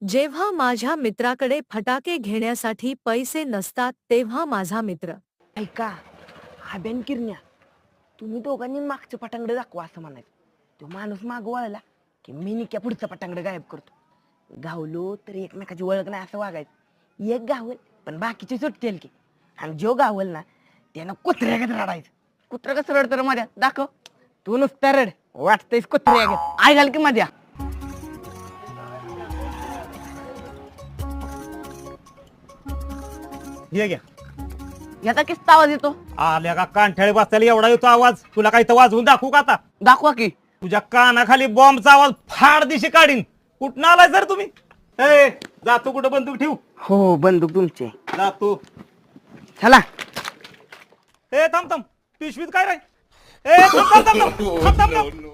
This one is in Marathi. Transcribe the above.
जेव्हा माझ्या मित्राकडे फटाके घेण्यासाठी पैसे नसतात तेव्हा माझा मित्र. ऐका आब्यान किरण्या, तुम्ही दोघांनी मागचं पटांगड दाखवा असं म्हणायचं. तो माणूस माग वळला की मी निक्या पुढचं पटांगड गायब करतो. गावलो तर एकमेकाची ओळख नाही असं वागायचं. एक गावल पण बाकीचे सुटतील की, आणि जो गावल ना त्यानं कुत्र्यागत रडायचं. कुत्र कसं रडतं रे माझ्या, दाखव. तू नुसता रड, वाटतंयस कुत्र्यागत. आई घाल की माझ्या. हे घ्या. याचा किस्ता आवाज येतो. आल्या का कानठळी बसताना एवढा येतो आवाज? तुला काही तर वाजवून दाखवू का आता? दाखवा की. तुझ्या कानाखाली बॉम्बचा आवाज फाड दिशी काढीन. कुठं आलाय सर तुम्ही? ए, जातो कुठं बंदूक ठेवू? हो बंदूक तुमचे. जातो. चला. ए थांब थांब, पिशवीत काय रे? ए थांब थांब थांब थांब थांब थांब.